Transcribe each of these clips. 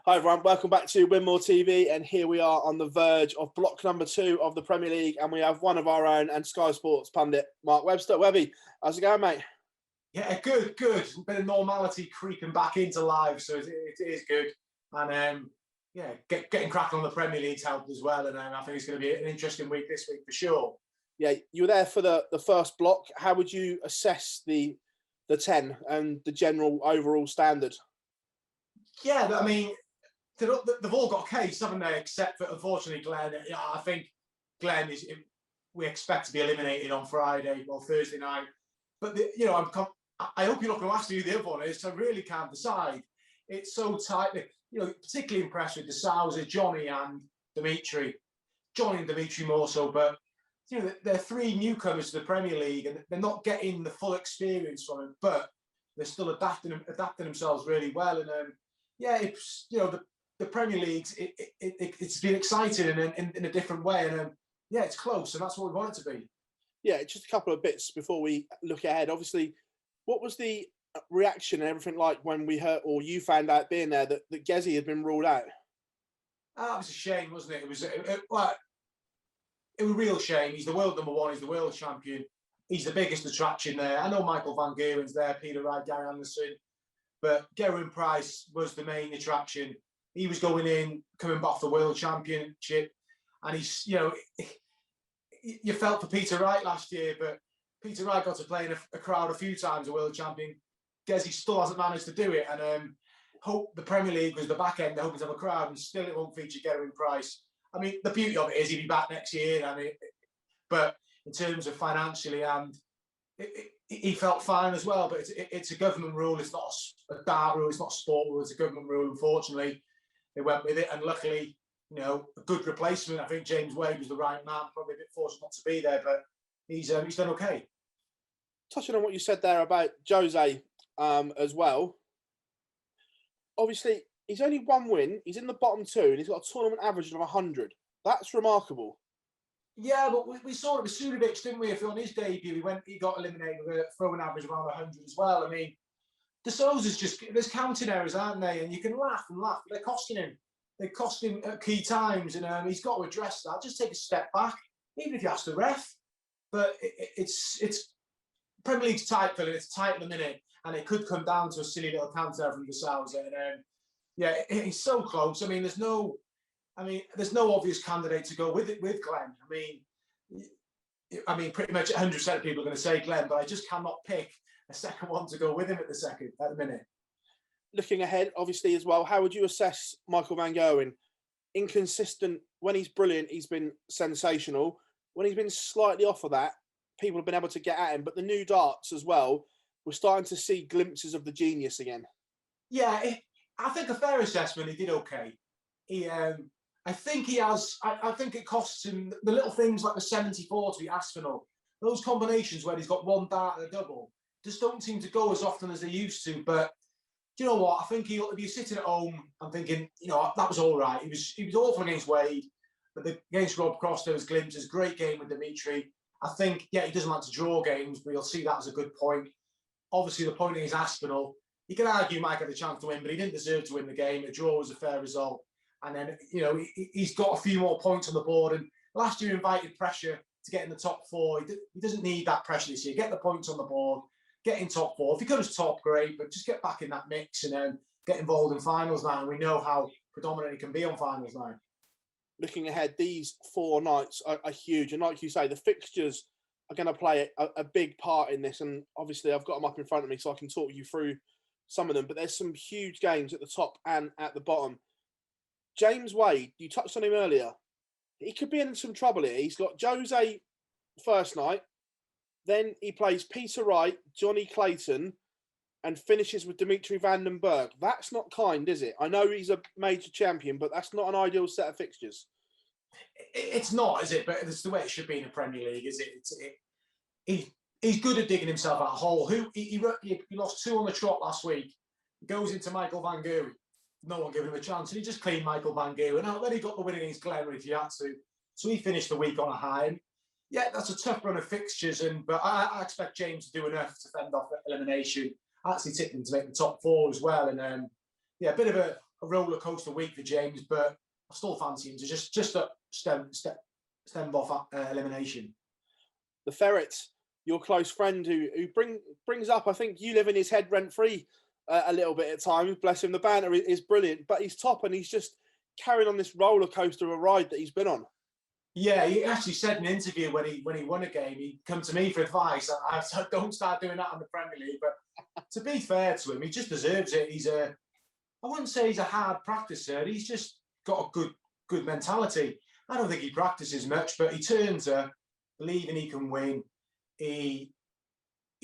Hi everyone, welcome back to Win More TV, and here we are on the verge of block number 2 of the Premier League, and we have one of our own and Sky Sports pundit, Mark Webster. Webby, how's it going, mate? Yeah, good. A bit of normality creeping back into life, so it is good. And getting cracking on the Premier League's helped as well, and I think it's going to be an interesting week this week for sure. Yeah, you were there for the first block. How would you assess the 10 and the general overall standard? Yeah, I mean, they've all got a case, haven't they? Except for, unfortunately, Glen. Yeah, I think Glen we expect to be eliminated on Friday or Thursday night. But I hope you're not going to ask me who the other one is. So I really can't decide. It's so tight. Particularly impressed with De Souza, Johnny, and Dimitri. Johnny and Dimitri more so, but they're three newcomers to the Premier League, and they're not getting the full experience from it. But they're still adapting themselves really well. And it's the Premier League. It's been exciting in a different way, and it's close, and that's what we want it to be. Yeah, just a couple of bits before we look ahead. Obviously, what was the reaction and everything like when we heard, or you found out being there, that Gezi had been ruled out? That was a shame, wasn't it? It was a real shame. He's the world number one. He's the world champion. He's the biggest attraction there. I know Michael van Geren's there, Peter Wright, Gary Anderson, but Gerwyn Price was the main attraction. He was going in, coming off the world championship, and he's, you felt for Peter Wright last year, but Peter Wright got to play in a crowd a few times, a world champion. Gezi still hasn't managed to do it, and hope the Premier League was the back end. They're hoping to have a crowd, and still it won't feature Gerwyn Price. I mean, the beauty of it is he'll be back next year. I mean, but in terms of financially, and he felt fine as well. But it's a government rule. It's not a dart rule. It's not a sport rule. It's a government rule. Unfortunately, they went with it, and luckily, a good replacement. I think James Wade was the right man. Probably a bit fortunate not to be there, but he's done okay. Touching on what you said there about Jose as well. Obviously, he's only one win. He's in the bottom 2, and he's got a tournament average of 100. That's remarkable. Yeah, but we saw it with Sudovic, didn't we? If on his debut, he got eliminated with a throwing average around 100 as well. I mean, De Souza's there's counting errors, aren't they? And you can laugh and laugh, but they're costing him. They cost him at key times, and he's got to address that. Just take a step back, even if you ask the ref. But it's Premier League's tight, Phil. It's tight at the minute, and it could come down to a silly little counter from De Souza. And it's so close. I mean, there's no obvious candidate to go with Glen. I mean, pretty much 100% of people are going to say Glen, but I just cannot pick a second one to go with him at the minute. Looking ahead, obviously, as well, how would you assess Michael van Gerwen? Inconsistent. When he's brilliant, he's been sensational. When he's been slightly off of that, people have been able to get at him. But the new darts as well, we're starting to see glimpses of the genius again. Yeah, I think a fair assessment. He did okay. I think it costs him the little things like the 70-40 Aspinall. Those combinations where he's got one dart and a double just don't seem to go as often as they used to. But do you know what? I think if you're sitting at home and thinking, that was all right. He was awful against Wade, but against Rob Cross, there was glimpses. Great game with Dimitri. I think, he doesn't like to draw games, but you'll see that as a good point. Obviously, the point is Aspinall. You can argue Mike had a chance to win, but he didn't deserve to win the game. A draw was a fair result. And then, he's got a few more points on the board. And last year invited pressure to get in the top 4. He doesn't need that pressure this year. Get the points on the board. Get in top 4. If he comes top, great, but just get back in that mix and then get involved in finals now. And we know how predominant he can be on finals now. Looking ahead, these 4 nights are huge. And like you say, the fixtures are going to play a big part in this. And obviously, I've got them up in front of me so I can talk you through some of them. But there's some huge games at the top and at the bottom. James Wade, you touched on him earlier. He could be in some trouble here. He's got Jose first night. Then he plays Peter Wright, Johnny Clayton, and finishes with Dimitri van den Berg. That's not kind, is it? I know he's a major champion, but that's not an ideal set of fixtures. It's not, is it? But it's the way it should be in the Premier League, is it? He's good at digging himself out a hole. He lost 2 on the trot last week. He goes into Michael van Gerwen. No one gave him a chance. And he just cleaned Michael van Gerwen out. Then he got the win against Glen if he had to. So he finished the week on a high. And that's a tough run of fixtures. But I expect James to do enough to fend off elimination. I actually tipped him to make the top 4 as well. And a bit of a roller coaster week for James, but I still fancy him to just stem off elimination. The Ferret, your close friend who brings up, I think you live in his head rent free a little bit at times. Bless him. The banter is brilliant, but he's top and he's just carrying on this roller coaster of a ride that he's been on. Yeah, he actually said in an interview when he won a game, he'd come to me for advice. I said, don't start doing that in the Premier League. But to be fair to him, he just deserves it. I wouldn't say he's a hard practicer. He's just got a good mentality. I don't think he practices much, but he turns up believing he can win. He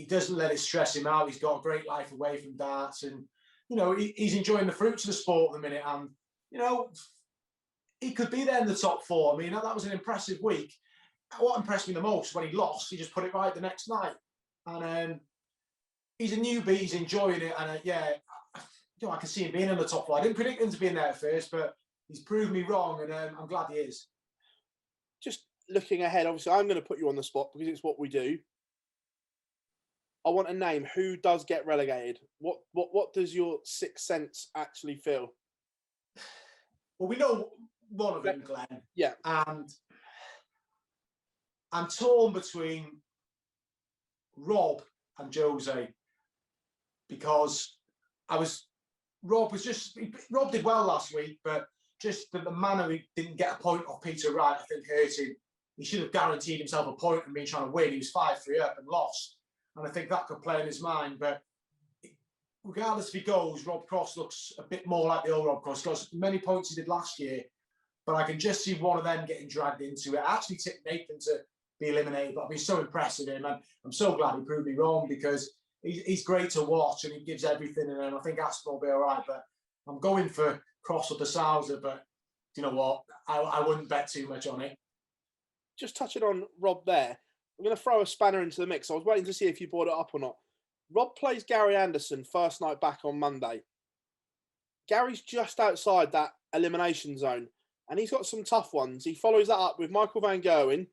doesn't let it stress him out. He's got a great life away from darts, and he's enjoying the fruits of the sport at the minute. And he could be there in the top 4. I mean, that was an impressive week. What impressed me the most when he lost, he just put it right the next night. And he's a newbie. He's enjoying it, and I can see him being in the top 4. I didn't predict him to be in there at first, but he's proved me wrong, and I'm glad he is. Just looking ahead, obviously, I'm going to put you on the spot because it's what we do. I want a name. Who does get relegated? What does your sixth sense actually feel? Well, we know one of them, Glenn. Yeah. And I'm torn between Rob and Jose because Rob did well last week, but just the manner he didn't get a point off Peter Wright, I think, hurt him. He should have guaranteed himself a point and been trying to win. He was 5-3 up and lost. And I think that could play in his mind. But regardless if he goes, Rob Cross looks a bit more like the old Rob Cross. Got as many points he did last year, but I can just see one of them getting dragged into it. I actually tipped Nathan to be eliminated, but I've been so impressed with him. And I'm so glad he proved me wrong because he's great to watch and he gives everything. And I think Aston will be all right. But I'm going for Cross or De Souza, but you know what? I wouldn't bet too much on it. Just touching on Rob there, I'm going to throw a spanner into the mix. I was waiting to see if you brought it up or not. Rob plays Gary Anderson first night back on Monday. Gary's just outside that elimination zone, and he's got some tough ones. He follows that up with Michael van Gerwen,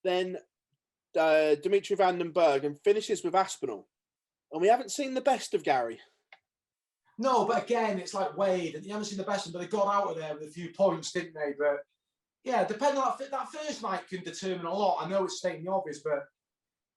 then Dimitri van den Berg, and finishes with Aspinall. And we haven't seen the best of Gary. No, but again, it's like Wade, and you haven't seen the best of them, but they got out of there with a few points, didn't they? But yeah, depending on that first night can determine a lot. I know it's stating the obvious, but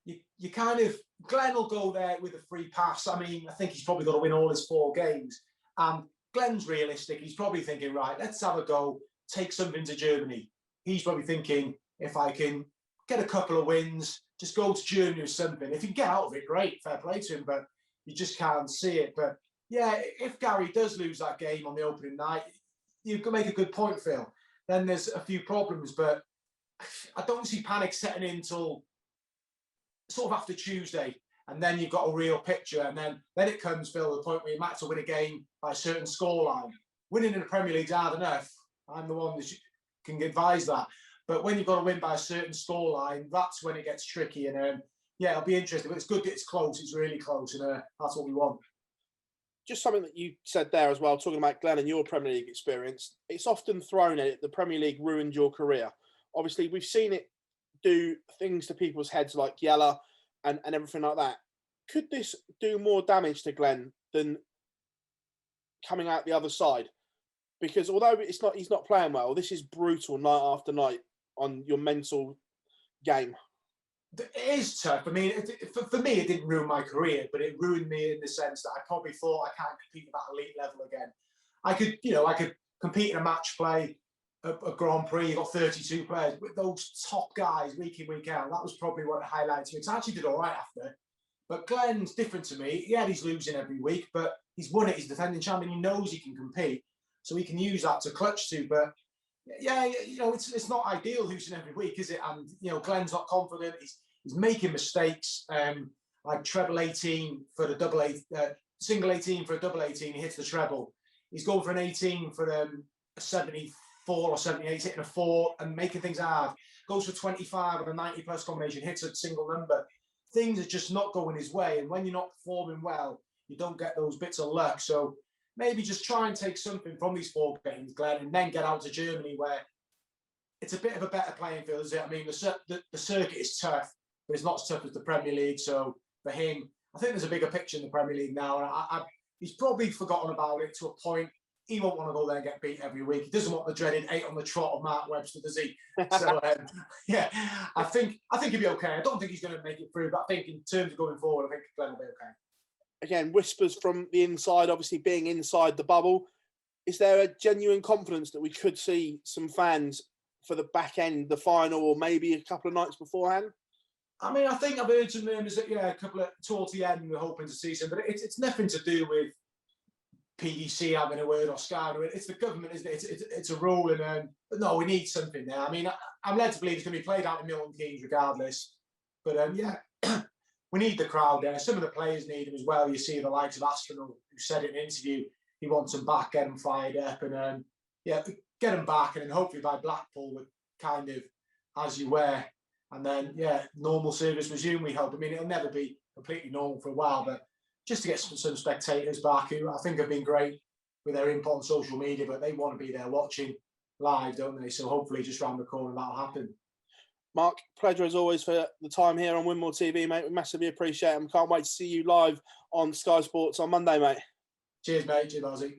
you kind of, Glenn will go there with a free pass. I mean, I think he's probably got to win all his 4 games. And Glenn's realistic. He's probably thinking, right, let's have a go, take something to Germany. He's probably thinking, if I can get a couple of wins, just go to Germany or something. If he can get out of it, great, fair play to him, but you just can't see it. But yeah, if Gary does lose that game on the opening night, you can make a good point, Phil. Then there's a few problems, but I don't see panic setting in until sort of after Tuesday, and then you've got a real picture, and then it comes, Phil, the point where you might have to win a game by a certain scoreline. Winning in the Premier League's hard enough. I'm the one that can advise that. But when you've got to win by a certain scoreline, that's when it gets tricky. And yeah, it'll be interesting. But it's good that it's close. It's really close, and that's what we want. Just something that you said there as well, talking about Glenn and your Premier League experience. It's often thrown at it, the Premier League ruined your career. Obviously, we've seen it do things to people's heads like Yella and everything like that. Could this do more damage to Glenn than coming out the other side? Because although he's not playing well, this is brutal night after night on your mental game. It is tough. I mean, for me, it didn't ruin my career, but it ruined me in the sense that I probably thought I can't compete at that elite level again. I could compete in a match play, a Grand Prix. You got 32 players with those top guys week in, week out. That was probably what highlighted me. I actually did all right after. But Glenn's different to me. Yeah, he's losing every week, but he's won it. He's defending champion. He knows he can compete, so he can use that to clutch to. But yeah, it's not ideal losing every week, is it? And Glenn's not confident. He's making mistakes. Like treble 18 for the double single 18 for a double 18. He hits the treble. He's going for an 18 for a 74 or 78, hitting a 4 and making things hard. Goes for 25 on a 90 plus combination, hits a single number. Things are just not going his way. And when you're not performing well, you don't get those bits of luck. So maybe just try and take something from these 4 games, Glenn, and then get out to Germany where it's a bit of a better playing field, is it? I mean, the circuit is tough, but it's not as tough as the Premier League. So for him, I think there's a bigger picture in the Premier League now. And he's probably forgotten about it to a point. he won't want to go there and get beat every week. He doesn't want the dreaded 8 on the trot of Mark Webster, does he? So, yeah, I think he'll be okay. I don't think he's going to make it through, but I think in terms of going forward, I think Glen will be okay. Again, whispers from the inside, obviously being inside the bubble. Is there a genuine confidence that we could see some fans for the back end, the final, or maybe a couple of nights beforehand? I mean, I think I've heard some murmurs that, a couple of towards the end, we're hoping to see some, but it's nothing to do with PDC having a word or Sky. It's the government, isn't it? It's a rule, but no, we need something there. I mean, I'm led to believe it's going to be played out in Milton Keynes regardless. But we need the crowd there. Some of the players need them as well. You see the likes of Aspinall, who said in an interview he wants them back, get them fired up, and get them back, and then hopefully by Blackpool we're kind of as you were, and then normal service resume. We hope. I mean, it'll never be completely normal for a while, but just to get some spectators back who I think have been great with their input on social media, but they want to be there watching live, don't they? So hopefully just round the corner that'll happen. Mark, pleasure as always for the time here on Winmore TV, mate. We massively appreciate it and can't wait to see you live on Sky Sports on Monday, mate. Cheers, mate. Cheers, Ozzy.